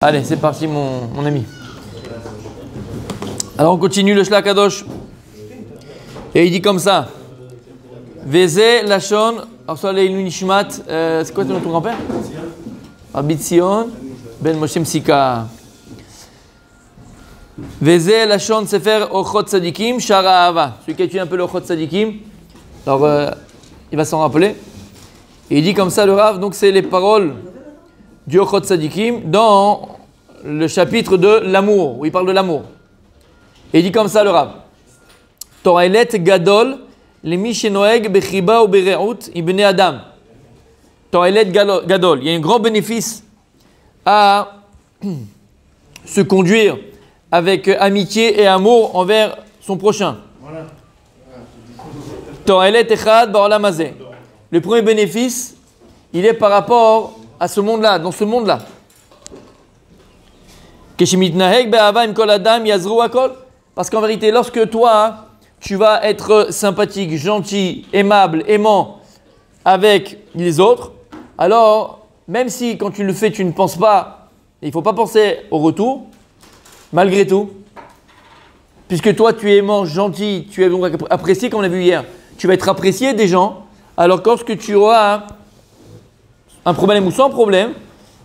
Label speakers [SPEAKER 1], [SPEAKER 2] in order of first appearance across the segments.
[SPEAKER 1] Allez, c'est parti mon ami. Alors on continue le Shlach Kadosh. Et il dit comme ça. Veze Lachon. Alors soit les Nishmat. C'est quoi ton grand-père? Rabbi Tzion Ben Moshe Msika. Veze Lachon Sefer Ochot Tzadikim Shara Ahava. Celui qui a tué un peu le Ochot Tzadikim. Alors il va s'en rappeler. Et il dit comme ça le Rav. Donc c'est les paroles du Ochot Tzadikim dans le chapitre de l'amour, où il parle de l'amour. Et il dit comme ça le Rav. To'elet gadol lemi shenoeg bechiba ou bereut ibn Adam. To'elet gadol. Il y a un grand bénéfice à se conduire avec amitié et amour envers son prochain. To'elet echad ba'olam hazeh. Le premier bénéfice, il est par rapport à ce monde-là, dans ce monde-là. Parce qu'en vérité, lorsque toi, tu vas être sympathique, gentil, aimable, aimant avec les autres, alors, même si quand tu le fais, tu ne penses pas, il ne faut pas penser au retour, malgré tout, puisque toi, tu es aimant, gentil, tu es donc apprécié, comme on l'a vu hier, tu vas être apprécié des gens, alors que lorsque tu auras un problème ou sans problème,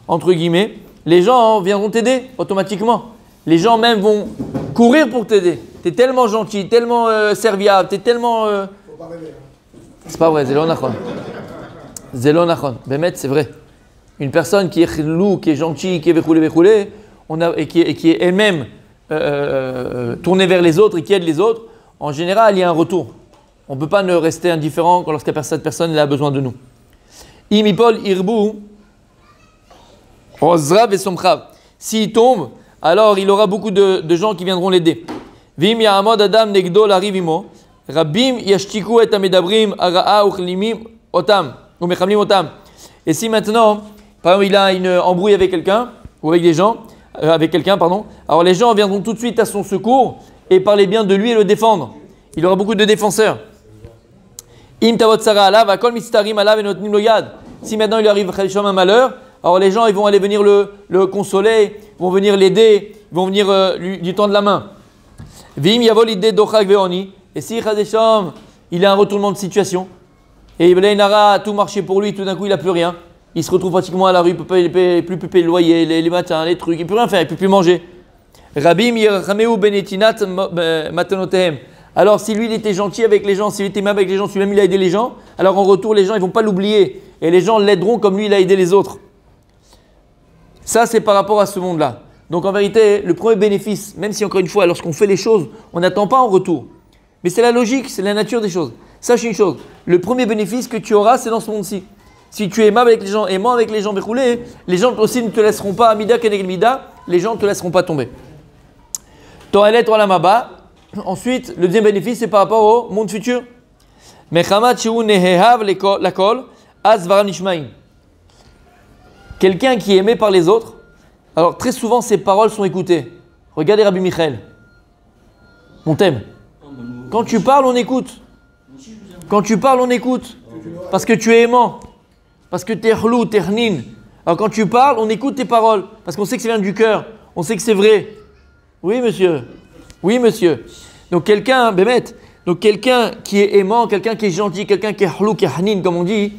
[SPEAKER 1] entre guillemets, les gens viendront t'aider automatiquement. Les gens même vont courir pour t'aider. Tu es tellement gentil, tellement serviable, tu es tellement... C'est pas vrai, Zélo Nachon. Zélo Nachon. Bémet, c'est vrai. Une personne qui est chelou, qui est gentil, qui est vechoulé, et qui est elle-même tournée vers les autres et qui aide les autres, en général, il y a un retour. On ne peut pas ne rester indifférent lorsque cette personne a besoin de nous. Imipol irbu, ozrav et somchav. S'il tombe, alors il aura beaucoup de gens qui viendront l'aider. Vim ya'amod adam negdo l'arivimo, rabim yashtiku et amedabrim ara'a uchlimim otam, ou mechamlim otam. Et si maintenant, par exemple, il a une embrouille avec quelqu'un, ou avec des gens, avec quelqu'un, pardon, alors les gens viendront tout de suite à son secours et parler bien de lui et le défendre. Il aura beaucoup de défenseurs. Si maintenant il lui arrive un malheur, alors les gens ils vont aller venir le consoler, vont venir l'aider, vont venir lui tendre la main. Et si il a un retournement de situation, et il a tout marché pour lui, tout d'un coup il n'a plus rien, il se retrouve pratiquement à la rue, il ne peut plus payer le loyer, les matins, les trucs, il ne peut rien faire, il ne peut plus manger. Alors si lui il était gentil avec les gens, s'il était aimable avec les gens, si même il a aidé les gens, alors en retour les gens ils ne vont pas l'oublier et les gens l'aideront comme lui il a aidé les autres. Ça c'est par rapport à ce monde-là. Donc en vérité le premier bénéfice, même si encore une fois lorsqu'on fait les choses on n'attend pas en retour, mais c'est la logique, c'est la nature des choses. Sache une chose, le premier bénéfice que tu auras c'est dans ce monde-ci. Si tu es aimable avec les gens, aimant avec les gens, béchoulé, les gens aussi ne te laisseront pas, mida kenegel mida, les gens ne te laisseront pas tomber. To'elet olam haba. Ensuite, le deuxième bénéfice, c'est par rapport au monde futur. Quelqu'un qui est aimé par les autres, alors très souvent ses paroles sont écoutées. Regardez Rabbi Michael. On t'aime. Quand tu parles, on écoute. Quand tu parles, on écoute. Parce que tu es aimant. Parce que tu es chlou, tu es hnin. Alors quand tu parles, on écoute tes paroles. Parce qu'on sait que ça vient du cœur. On sait que c'est vrai. Oui, monsieur. Oui, monsieur. Donc quelqu'un, Bémet, donc quelqu'un qui est aimant, quelqu'un qui est gentil, quelqu'un qui est hlou, qui est hanin, comme on dit,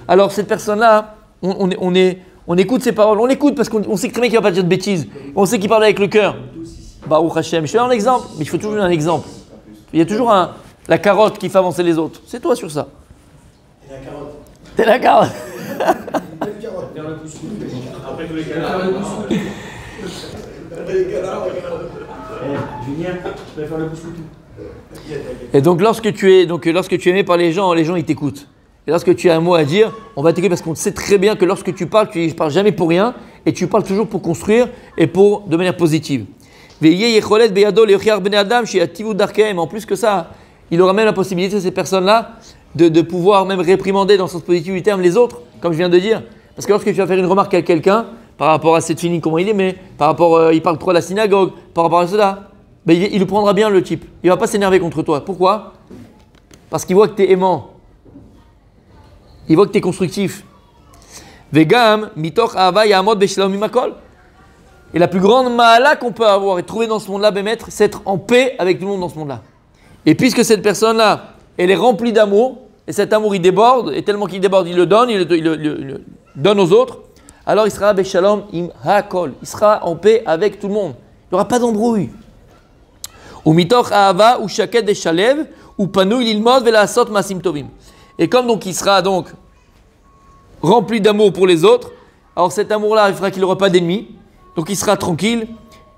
[SPEAKER 1] alors cette personne-là, on écoute ses paroles, on l'écoute parce qu'on sait très bien qu'il ne va pas dire de bêtises, on sait qu'il parle avec le cœur. Baruch Hashem, je te donne un exemple, mais il faut toujours un exemple. Il y a toujours la carotte qui fait avancer les autres. C'est toi sur ça. T'es la carotte. T'es la carotte. Après tous les canards. Et donc lorsque tu es aimé par les gens ils t'écoutent. Et lorsque tu as un mot à dire, on va t'écouter parce qu'on sait très bien que lorsque tu parles, tu ne parles jamais pour rien et tu parles toujours pour construire et de manière positive. En plus que ça, il aura même la possibilité, ces personnes-là, de pouvoir même réprimander dans le sens positif du terme les autres, comme je viens de dire. Parce que lorsque tu vas faire une remarque à quelqu'un, par rapport à cette fille, comment il est, mais par rapport, il parle trop à la synagogue, par rapport à cela, ben il le prendra bien le type. Il ne va pas s'énerver contre toi. Pourquoi? Parce qu'il voit que tu es aimant. Il voit que tu es constructif. Vegam, mitoch ava yamod beshalom mimakol. Et la plus grande ma'ala qu'on peut avoir et trouver dans ce monde-là, Bémettre, c'est être en paix avec tout le monde dans ce monde-là. Et puisque cette personne-là, elle est remplie d'amour, et cet amour il déborde, et tellement qu'il déborde, il le donne, il le donne aux autres, alors il sera Beshalom im hakol, il sera en paix avec tout le monde. Il n'y aura pas d'embrouille. Ou mitoch ahava ou shaket deshalev ou panou ililmod velasot masim tovim. Et comme donc il sera donc rempli d'amour pour les autres, alors cet amour-là, il fera qu'il n'aura pas d'ennemis. Donc il sera tranquille,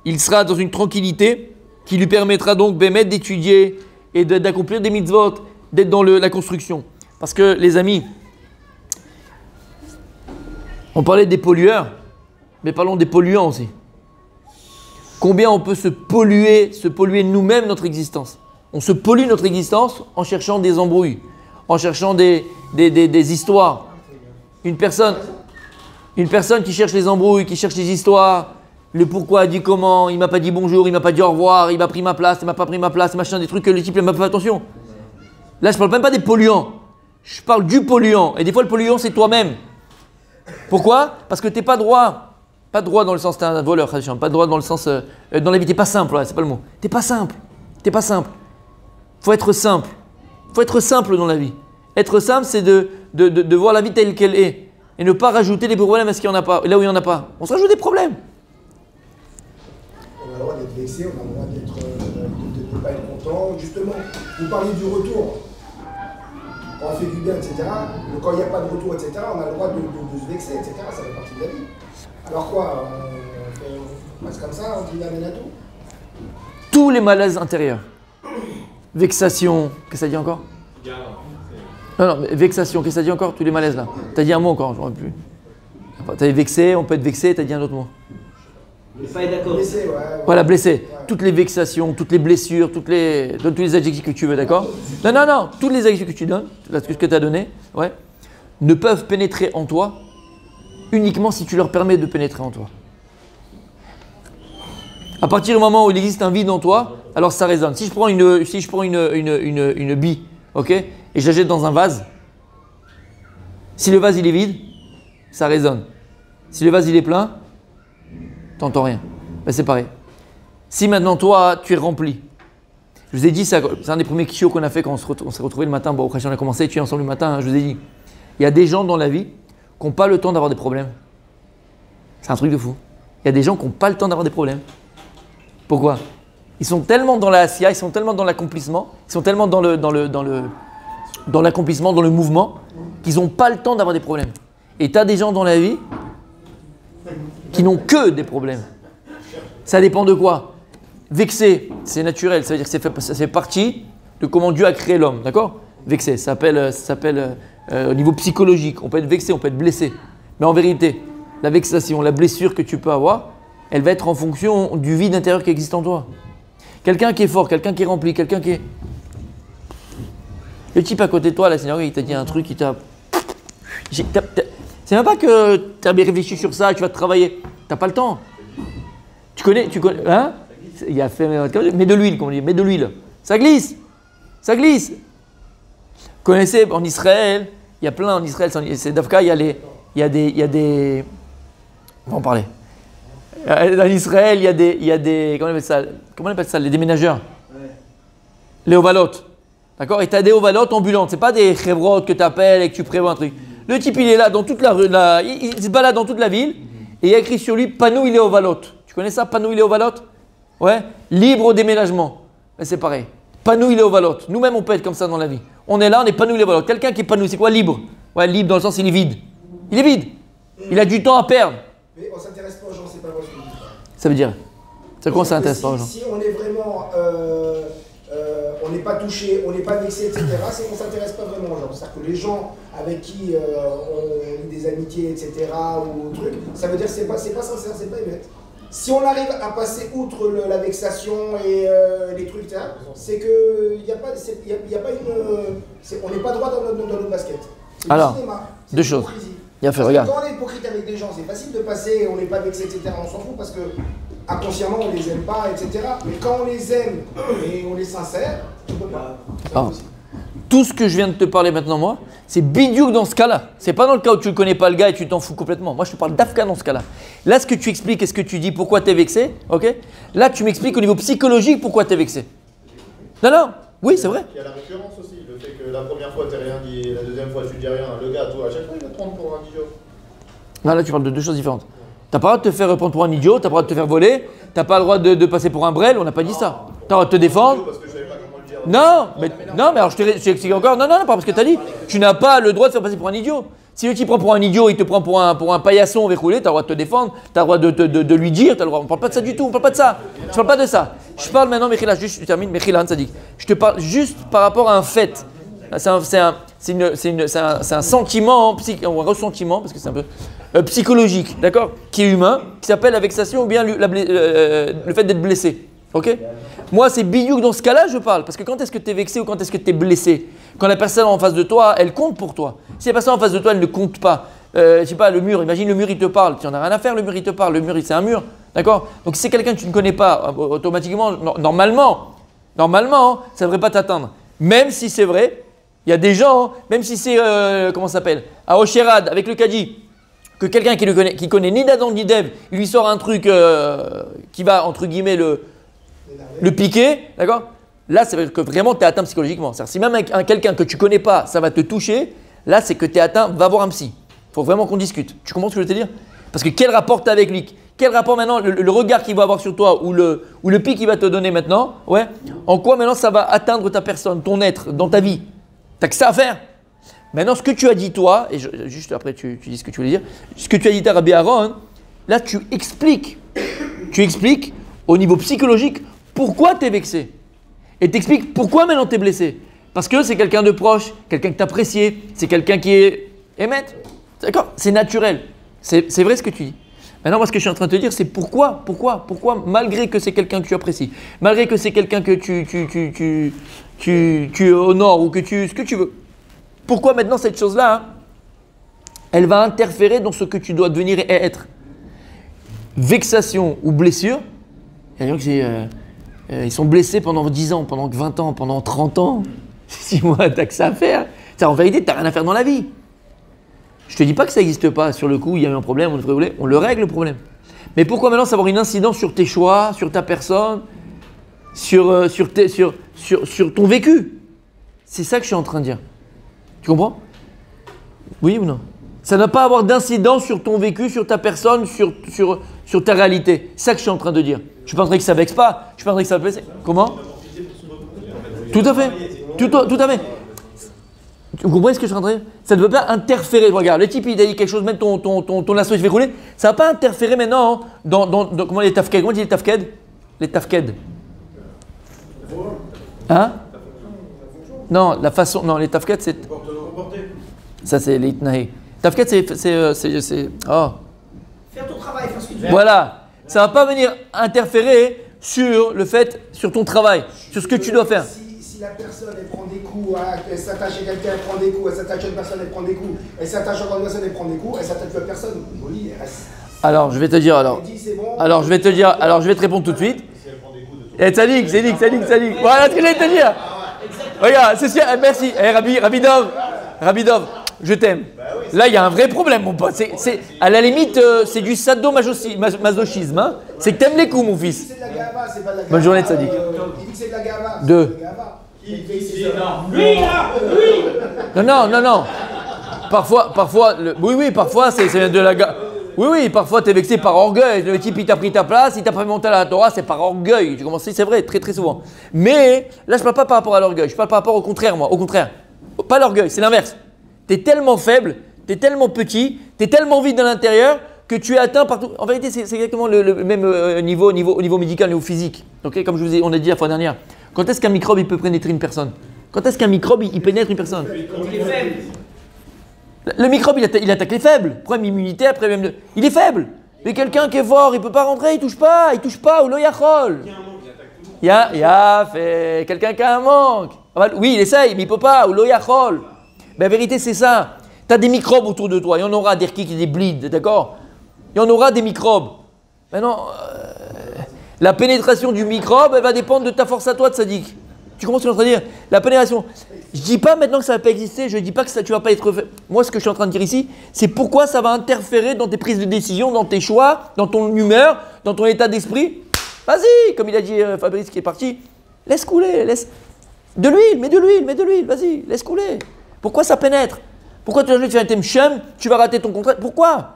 [SPEAKER 1] il sera dans une tranquillité qui lui permettra donc d'étudier et d'accomplir des mitzvot, d'être dans la construction. Parce que les amis, on parlait des pollueurs, mais parlons des polluants aussi. Combien on peut se polluer nous-mêmes notre existence. On se pollue notre existence en cherchant des embrouilles, en cherchant des histoires. Une personne qui cherche les embrouilles, qui cherche les histoires, le pourquoi, dit comment, il m'a pas dit bonjour, il m'a pas dit au revoir, il m'a pris ma place, il m'a pas pris ma place, machin, des trucs que le type il m'a pas fait attention. Là, je parle même pas des polluants, je parle du polluant. Et des fois, le polluant, c'est toi-même. Pourquoi? Parce que t'es pas droit dans le sens, t'es un voleur, pas droit dans le sens, dans la vie, t'es pas simple, ouais, c'est pas le mot. T'es pas simple. Faut être simple. Faut être simple dans la vie. Être simple, c'est de voir la vie telle qu'elle est. Et ne pas rajouter des problèmes à ce qu'il n'y en a pas, là où il n'y en a pas. On se rajoute des problèmes.
[SPEAKER 2] On a le droit d'être vexé, on a le droit de ne pas être content. Justement, vous parliez du retour. Quand on fait du bien, etc. Quand il n'y a pas de retour, etc., on a le droit de se vexer, etc. Ça fait partie de la vie. Alors quoi, on passe comme ça, on dit amen à tout.
[SPEAKER 1] Tous les malaises intérieurs. Vexation, qu'est-ce que ça dit encore? Non, mais vexation, qu'est-ce que ça dit encore? Tous les malaises là. T'as dit un mot encore, je ne me rappelle plus. T'as dit vexé, on peut être vexé, t'as dit un autre mot.
[SPEAKER 3] Pas être d'accord.
[SPEAKER 2] Blessé, ouais.
[SPEAKER 1] Voilà, blessé. Ouais. Toutes les vexations, toutes les blessures, donne tous les adjectifs que tu veux, d'accord? Non, tous les adjectifs que tu donnes, ce que tu as donné, ouais, ne peuvent pénétrer en toi uniquement si tu leur permets de pénétrer en toi. À partir du moment où il existe un vide en toi, alors ça résonne. Si je prends une bille, ok, et je la jette dans un vase, si le vase il est vide, ça résonne. Si le vase il est plein, t'entends rien. Ben, c'est pareil. Si maintenant toi tu es rempli, je vous ai dit, c'est un des premiers kishos qu'on a fait quand on s'est retrouvés le matin. Bon, on a commencé à étudier ensemble le matin. Hein, je vous ai dit, il y a des gens dans la vie qui n'ont pas le temps d'avoir des problèmes. C'est un truc de fou. Il y a des gens qui n'ont pas le temps d'avoir des problèmes. Pourquoi? Ils sont tellement dans la asiya, ils sont tellement dans l'accomplissement, ils sont tellement dans l'accomplissement, dans le mouvement, qu'ils n'ont pas le temps d'avoir des problèmes. Et tu as des gens dans la vie qui n'ont que des problèmes. Ça dépend de quoi? Vexé, c'est naturel, ça veut dire que ça fait partie de comment Dieu a créé l'homme, d'accord? Vexé, ça s'appelle au niveau psychologique, on peut être vexé, on peut être blessé. Mais en vérité, la vexation, la blessure que tu peux avoir, elle va être en fonction du vide intérieur qui existe en toi. Quelqu'un qui est fort, quelqu'un qui est rempli, quelqu'un qui est... Le type à côté de toi, là, Seigneur, il t'a dit un truc, il t'a... C'est même pas que tu as bien réfléchi sur ça, tu vas te travailler. Tu n'as pas le temps. Tu connais, hein? Il a fait... Mets de l'huile, comme on dit, mets de l'huile. Ça glisse. Vous connaissez, en Israël, il y a plein en Israël, c'est Dafka, il y a des... On va en parler. En Israël, il y a des comment on appelle ça, les déménageurs. Ouais. Les ovalotes. D'accord? Et tu as des ovalotes ambulantes. Ce n'est pas des chevrotes que tu appelles et que tu prévois un truc. Le type, il est là dans toute la rue, il se balade dans toute la ville et il y a écrit sur lui Panou, il est ovalote. Tu connais ça, Panou, il est ovalote? Ouais? Libre au déménagement. Mais c'est pareil. Panou, il est ovalote. Nous-mêmes, on peut être comme ça dans la vie. On est là, on est Panou, il est ovalote. Quelqu'un qui est Panou, c'est quoi libre? Ouais, libre dans le sens, il est vide. Il est vide. Il a du temps à perdre.
[SPEAKER 2] Mais on ne s'intéresse pas aux gens, c'est pas vrai ce que je dis.
[SPEAKER 1] Ça veut dire? C'est quoi ça intéresse pas aux gens?
[SPEAKER 2] Si on est vraiment, on n'est pas touché, on n'est pas vexé, etc., c'est qu'on ne s'intéresse pas vraiment aux gens. C'est-à-dire que les gens avec qui on a des amitiés, etc., ou trucs, ça veut dire que c'est pas sincère, c'est pas honnête. Si on arrive à passer outre la vexation et les trucs, c'est qu'il n'y a pas une... on n'est pas droit dans notre basket.
[SPEAKER 1] Alors, deux choses. Bien fait, regarde.
[SPEAKER 2] Quand on est hypocrite avec des gens, c'est facile de passer, on n'est pas vexé, etc. On s'en fout parce que inconsciemment on les aime pas, etc. Mais quand on les aime et on est sincère, on ne peut pas.
[SPEAKER 1] Tout ce que je viens de te parler maintenant, moi, c'est bidiouk dans ce cas-là. C'est pas dans le cas où tu ne connais pas le gars et tu t'en fous complètement. Moi, je te parle d'Afka dans ce cas-là. Là, ce que tu expliques et ce que tu dis, pourquoi tu es vexé, ok? Là, tu m'expliques au niveau psychologique pourquoi tu es vexé. Non, non, oui, c'est vrai.
[SPEAKER 4] Il y a la récurrence aussi, le fait que la première fois, tu n'as rien dit, la deuxième fois, tu dis rien. Le gars, toi, à chaque fois, il va te prendre pour un idiot.
[SPEAKER 1] Là, tu parles de deux choses différentes. T'as pas le droit de te faire prendre pour un idiot, t'as pas le droit de te faire voler, t'as pas le droit de passer pour un brel, on n'a pas dit ça. T'as le droit de te défendre.
[SPEAKER 4] Parce que je savais pas comment le dire.
[SPEAKER 1] Non, mais alors je t'explique encore. Non, pas parce que t'as dit. Tu n'as pas le droit de te faire passer pour un idiot. Si lui qui prend pour un idiot, il te prend pour un paillasson verroulé, t'as le droit de te défendre, t'as le droit de lui dire, t'as le droit. On parle pas de ça du tout, on parle pas de ça. Je parle pas de ça. Je parle maintenant, Mechila, juste, je termine, Mechila, ça dit. Je te parle juste par rapport à un fait. C'est un sentiment, ou un ressentiment, parce que c'est un peu psychologique, d'accord, qui est humain, qui s'appelle la vexation ou bien le fait d'être blessé. Ok? Moi, c'est bidiouk dans ce cas-là, je parle. Parce que quand est-ce que tu es vexé ou quand est-ce que tu es blessé? Quand la personne en face de toi, elle compte pour toi. Si la personne en face de toi, elle ne compte pas. Je sais pas, le mur, imagine le mur, il te parle. Tu n'en as rien à faire, le mur, il te parle. Le mur, c'est un mur. D'accord? Donc, si c'est quelqu'un que tu ne connais pas, automatiquement, normalement, ça ne devrait pas t'atteindre. Même si c'est vrai, il y a des gens, même si c'est, comment ça s'appelle, à Osherad, avec le Kadi, que quelqu'un qui connaît ni d'Adam ni d'Ève, il lui sort un truc qui va, entre guillemets, le piquer, d'accord? Là, c'est vrai que vraiment tu es atteint psychologiquement. C'est-à-dire, si même quelqu'un que tu ne connais pas, ça va te toucher, là, c'est que tu es atteint, va voir un psy. Il faut vraiment qu'on discute. Tu comprends ce que je veux te dire? Parce que quel rapport tu as avec lui? Quel rapport maintenant, le regard qu'il va avoir sur toi ou le pic qu'il va te donner maintenant, ouais, en quoi maintenant ça va atteindre ta personne, ton être, dans ta vie? T'as que ça à faire. Maintenant, ce que tu as dit toi, et juste après tu dis ce que tu voulais dire, ce que tu as dit à Rabbi Aaron, là tu expliques au niveau psychologique pourquoi tu es vexé. Et tu expliques pourquoi maintenant tu es blessé. Parce que c'est quelqu'un de proche, quelqu'un que tu apprécies, c'est quelqu'un qui est émette. D'accord? C'est naturel. C'est vrai ce que tu dis. Maintenant, moi, ce que je suis en train de te dire, c'est pourquoi, malgré que c'est quelqu'un que tu apprécies, malgré que c'est quelqu'un que tu honores ou ce que tu veux, pourquoi maintenant cette chose-là, hein, elle va interférer dans ce que tu dois devenir et être. Vexation ou blessure, il y a des gens qui ils sont blessés pendant 10 ans, pendant 20 ans, pendant 30 ans. 6 mois, t'as que ça à faire. En vérité, t'as rien à faire dans la vie. Je te dis pas que ça n'existe pas. Sur le coup, il y a eu un problème, on le règle le problème. Mais pourquoi maintenant ça va avoir une incidence sur tes choix, sur ta personne, sur ton vécu? C'est ça que je suis en train de dire. Tu comprends? Oui ou non? Ça ne va pas avoir d'incidence sur ton vécu, sur ta personne, sur ta réalité. C'est ça que je suis en train de dire. Je ne suis pas en train que ça vexe pas, je suis pas en train que ça blesse. Comment? Tout à fait. Tout à fait. Vous comprenez ce que je suis en train de dire? Ça ne veut pas interférer. Regarde, le type il a dit quelque chose, même ton lasso il se fait rouler. Ça ne va pas interférer maintenant dans comment les tafked. Comment on dit les tafked? Les tafked. Hein? Non, la façon. Non, les tafked c'est. Ça c'est les itnahe. Tafked c'est. Oh.
[SPEAKER 2] Faire ton travail, faire ce que tu veux.
[SPEAKER 1] Voilà. Ça ne va pas venir interférer sur ton travail, sur ce que tu dois faire.
[SPEAKER 2] Si la personne elle prend des coups, elle s'attache à quelqu'un, elle prend des coups, elle s'attache à une personne, elle prend des coups, elle s'attache à une personne, elle prend des coups, elle s'attache à personne, Molly, elle reste.
[SPEAKER 1] Alors, je vais te dire alors. Je vais te répondre tout de suite. Et Tzadik. Voilà ce que j'allais te dire. Regarde, c'est sûr, merci. Rabbi Dov, je t'aime. Là, il y a un vrai problème, mon pote. C'est à la limite, c'est du sadomasochisme. Hein. C'est que t'aimes les coups, mon fils.
[SPEAKER 2] C'est de la gava, c'est pas de la gava.
[SPEAKER 1] Bonne journée, Tzadik.
[SPEAKER 2] Il dit que c'est de la gava.
[SPEAKER 1] Deux. Non. Parfois, oui, parfois c'est de la gare. Oui, parfois tu es vexé par orgueil. Le type il t'a pris ta place, il t'a pas monté à la Torah, c'est par orgueil. Tu commences, c'est vrai, très très souvent. Mais là, je parle pas par rapport à l'orgueil, je parle par rapport au contraire, moi. Au contraire, pas l'orgueil, c'est l'inverse. Tu es tellement faible, tu es tellement petit, tu es tellement vide à l'intérieur que tu es atteint partout. En vérité, c'est exactement le même niveau au niveau médical, au niveau physique. Okay, comme on a dit la fois dernière. Quand est-ce qu'un microbe il peut pénétrer une personne? Quand est-ce qu'un microbe il pénètre une personne?
[SPEAKER 3] Il est faible.
[SPEAKER 1] Le microbe il attaque les faibles. Problème immunitaire, problème il est faible. Mais quelqu'un qui est fort, il peut pas rentrer, il touche pas, ou lo yachol. Il y a fait quelqu'un qui a un manque. Oui, il essaye, mais il peut pas, ou lo yachol. Mais la vérité c'est ça. Tu as des microbes autour de toi, il y en aura des rkik et des bleeds, d'accord? Il y en aura des microbes. Maintenant, la pénétration du microbe, elle va dépendre de ta force à toi, Tzadik. Tu comprends ce que je suis en train de dire? La pénétration. Je dis pas maintenant que ça va pas exister, je dis pas que ça, tu vas pas être fait. Moi, ce que je suis en train de dire ici, c'est pourquoi ça va interférer dans tes prises de décision, dans tes choix, dans ton humeur, dans ton état d'esprit. Vas-y, comme il a dit Fabrice qui est parti, laisse couler, laisse de l'huile, mets de l'huile, vas-y, laisse couler. Pourquoi ça pénètre? Pourquoi tu as fait un thème chum, tu vas rater ton contrat? Pourquoi?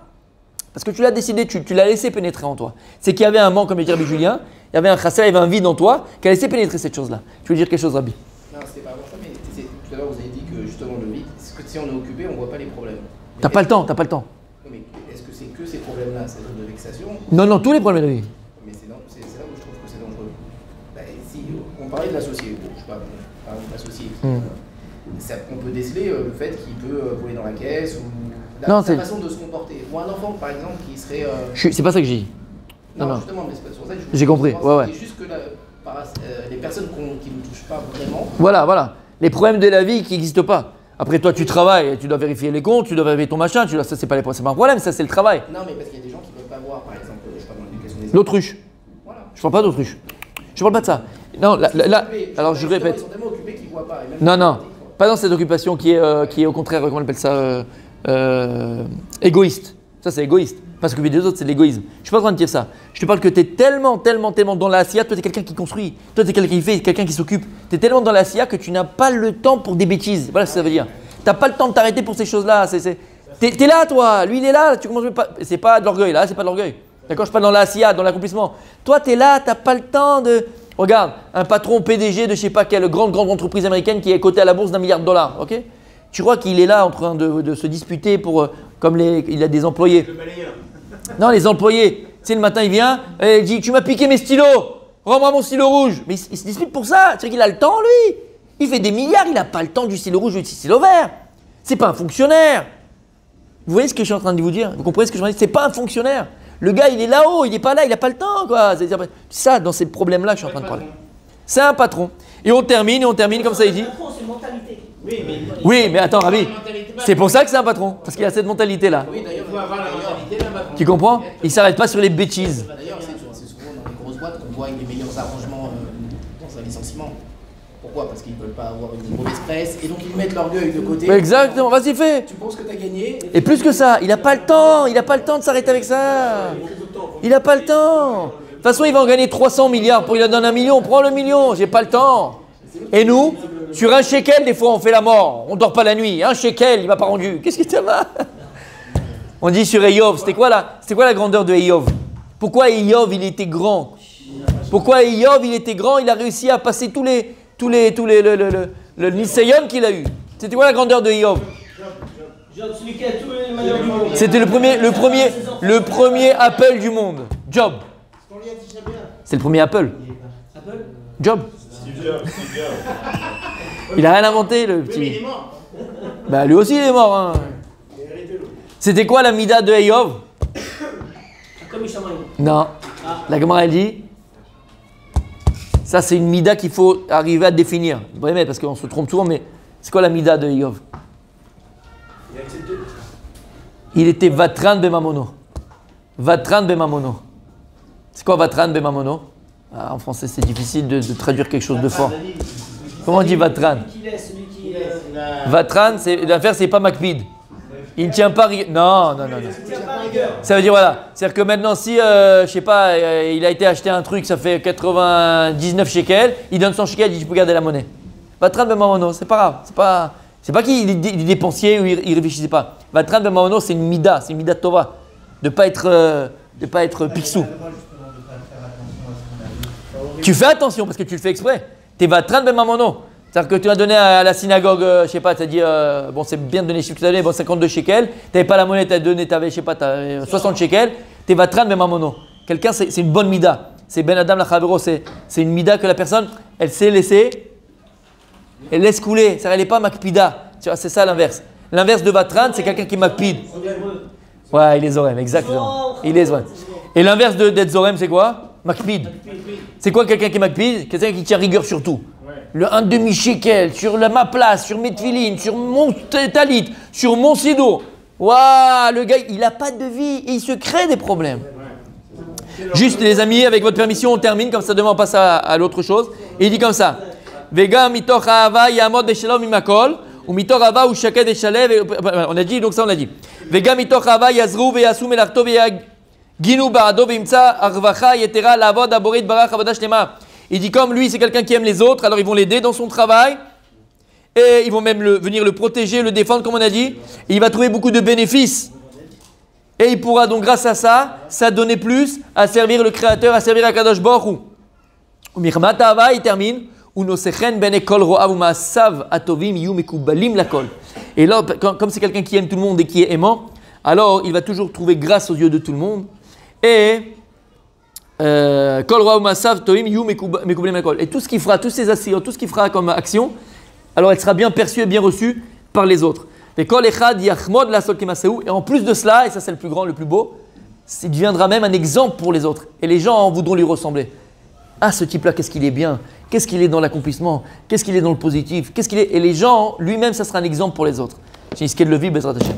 [SPEAKER 1] Parce que tu l'as décidé, tu l'as laissé pénétrer en toi. C'est qu'il y avait un manque, comme le dit Rabbi Julien, il y avait un chasser, il y avait un vide en toi qui a laissé pénétrer cette chose-là. Tu veux dire quelque chose, Rabbi?
[SPEAKER 5] Non, c'était pas pour ça, mais tout à l'heure vous avez dit que justement le vide, c'est que si on est occupé, on voit pas les problèmes.
[SPEAKER 1] T'as pas le temps.
[SPEAKER 5] Non, mais est-ce que c'est que ces problèmes-là, ces zones de vexation?
[SPEAKER 1] Non, tous les problèmes de la vie.
[SPEAKER 5] Mais c'est là où je trouve que c'est dangereux. Bah, si on parlait de l'associé, bon, je sais pas, par exemple l'associé, on peut déceler le fait qu'il peut voler dans la caisse ou sa façon de se comporter. Ou un enfant par exemple qui serait.
[SPEAKER 1] C'est pas ça que j'ai dit.
[SPEAKER 5] Non, justement, mais c'est pas sur ça que
[SPEAKER 1] j'ai compris. Ouais.
[SPEAKER 5] C'est juste que les personnes qui ne touchent pas vraiment.
[SPEAKER 1] Voilà. Les problèmes de la vie qui n'existent pas. Après, toi, tu travailles, tu dois vérifier les comptes, tu dois vérifier ton machin, ça, c'est pas un problème, ça, c'est le travail.
[SPEAKER 5] Non, mais parce qu'il y a des gens qui ne peuvent pas voir, par exemple, je sais pas, dans l'éducation des enfants.
[SPEAKER 1] L'autruche.
[SPEAKER 5] Voilà.
[SPEAKER 1] Je parle pas d'autruche. Je parle pas de ça. Non, là, alors je répète.
[SPEAKER 5] Ils sont tellement occupés qu'ils ne voient pas.
[SPEAKER 1] Non. Pas dans cette occupation qui est au contraire, comment on appelle ça, égoïste. Ça, c'est égoïste. Pas s'occuper des autres, c'est de l'égoïsme. Je suis pas en train de dire ça. Je te parle que tu es tellement dans la SIA. Toi, tu es quelqu'un qui construit. Toi, tu es quelqu'un qui fait, quelqu'un qui s'occupe. Tu es tellement dans la SIA que tu n'as pas le temps pour des bêtises. Voilà ce que ça veut dire. Tu n'as pas le temps de t'arrêter pour ces choses-là. Tu es là, toi. Lui, il est là. Tu commences pas. C'est pas de l'orgueil. Là, c'est pas de l'orgueil. D'accord? Je suis pas dans la SIA, dans l'accomplissement. Toi, tu es là. Tu n'as pas le temps de. Regarde, un patron PDG de je sais pas quelle grande entreprise américaine qui est cotée à la bourse d'1 milliard de dollars. Ok? Tu crois qu'il est là en train de se disputer pour. Il a des employés. Non, les employés, tu sais, le matin, il vient, et il dit, tu m'as piqué mes stylos, rends-moi mon stylo rouge. Mais il se dispute pour ça, c'est qu'il a le temps, lui. Il fait des milliards, il n'a pas le temps du stylo rouge ou du stylo vert. C'est pas un fonctionnaire. Vous voyez ce que je suis en train de vous dire? Vous comprenez ce que je veux dire? C'est pas un fonctionnaire. Le gars, il est là-haut, il n'est pas là, il n'a pas le temps, quoi. C'est ça, dans ces problèmes-là, je suis en train de parler. C'est un patron. Et on termine comme ça, il dit.
[SPEAKER 3] C'est une mentalité.
[SPEAKER 1] Oui, mais attends, Ravi, c'est pour ça que c'est un patron, parce qu'il a cette mentalité-là.
[SPEAKER 5] Oui, d'ailleurs, il faut avoir la mentalité d'un patron.
[SPEAKER 1] Tu comprends? Il ne s'arrête pas sur les bêtises.
[SPEAKER 5] D'ailleurs, c'est souvent dans les grosses boîtes qu'on voit les meilleurs arrangements dans un licenciement. Pourquoi? Parce qu'ils ne veulent pas avoir une mauvaise presse et donc ils mettent l'orgueil de côté.
[SPEAKER 1] Exactement, vas-y, fais.
[SPEAKER 5] Tu penses que tu as gagné.
[SPEAKER 1] Et plus que ça, il n'a pas le temps, de s'arrêter avec ça. Il n'a pas le temps. De toute façon, il va en gagner 300 milliards. Pour il en donne 1 million, prends le million, j'ai pas le temps. Et nous, sur un shekel, des fois, on fait la mort. On dort pas la nuit. Un shekel, il m'a pas rendu. Qu'est-ce que ça va? On dit sur Eyov, c'était quoi la grandeur de Eyov? Pourquoi Eyov, il était grand? Pourquoi Eyov, il était grand? Il a réussi à passer le Nisayon qu'il a eu. C'était quoi la grandeur de Eyov?
[SPEAKER 3] Celui qui a tous les malheurs du monde.
[SPEAKER 1] C'était le premier Apple du monde. Job. C'est le premier Apple. Job. Il a rien inventé, le petit.
[SPEAKER 2] Oui, mais il est mort.
[SPEAKER 1] Bah lui aussi il est mort. Hein. C'était quoi la mida de Eyov?
[SPEAKER 3] Comme Ishamael.
[SPEAKER 1] Non. La Gemara elle dit. Ça c'est une mida qu'il faut arriver à définir. Vraiment parce qu'on se trompe souvent, mais c'est quoi la mida de Eyov? Il était Vatran Bemamono. Vatran Bemamono. C'est quoi Vatran Bemamono? En français, c'est difficile de traduire quelque chose de fort. Comment on dit Vatran? Vatran, l'affaire, c'est pas Macbid. Il ne tient pas rigueur. Non. Ça veut dire, voilà. C'est-à-dire que maintenant, si, je sais pas, il a été acheté un truc, ça fait 99 shekels, il donne 100 shekels, il dit, tu peux garder la monnaie. Vatran Bemamono, c'est pas grave. C'est pas qu'il est dépensier ou il réfléchissait pas. Vatran Bemamono, c'est une mida tova. De pas être pixou. Tu fais attention parce que tu le fais exprès. Tu vas train de mamono. C'est-à-dire que tu as donné à la synagogue, je sais pas, tu as dit, bon, c'est bien de donner, tu as donné 52 shekels, tu n'avais pas la monnaie, tu as donné, tu avais, je sais pas, 60 shekels, tu vas train de mamono. Quelqu'un, c'est une bonne mida. C'est Ben Adam la Chavero, c'est une mida que la personne, elle sait laisser, elle laisse couler. C'est-à-dire, elle n'est pas makpida. Tu vois, c'est ça l'inverse. L'inverse de Vatran, c'est quelqu'un qui makpide. Ouais, il est Zorem, exactement. Il est Zorem. Et l'inverse d'être Zorem, c'est quoi? Makpid. C'est quoi quelqu'un qui est Makpid? Quelqu'un qui tient rigueur sur tout. Le 1/2 shekel, sur ma place, sur mes tefilines, sur mon talit, sur mon sido. Waouh, le gars, il n'a pas de vie et il se crée des problèmes. Juste les amis, avec votre permission, on termine, comme ça demain on passe à l'autre chose. Et il dit comme ça. Vega mitoch ha'ava yamod beshalom imakol. Ou mitoch ha'ava ou shaked et shalev. On a dit, donc ça on a dit. Vega mitoch ha'ava yazru veyasu melarto veyaginu ba'ado veimtsa arvacha yetera lavod aborit barach avodah shlema. Il dit comme lui c'est quelqu'un qui aime les autres, alors ils vont l'aider dans son travail. Et ils vont même venir le protéger, le défendre comme on a dit. Et il va trouver beaucoup de bénéfices. Et il pourra donc grâce à ça donner plus à servir le Créateur, à servir Akadosh Baruch Hu. Il termine. Et là, comme c'est quelqu'un qui aime tout le monde et qui est aimant, alors il va toujours trouver grâce aux yeux de tout le monde. Et et tout ce qu'il fera, tous ses actions, tout ce qu'il fera comme action, alors elle sera bien perçue et bien reçue par les autres. Et en plus de cela, et ça c'est le plus grand, le plus beau, il deviendra même un exemple pour les autres. Et les gens voudront lui ressembler. Ah, ce type-là, qu'est-ce qu'il est bien, qu'est-ce qu'il est dans l'accomplissement, qu'est-ce qu'il est dans le positif, qu'est-ce qu'il est. Et les gens, lui-même, ça sera un exemple pour les autres. C'est ce qu'est le vie, Bezrat Hashem.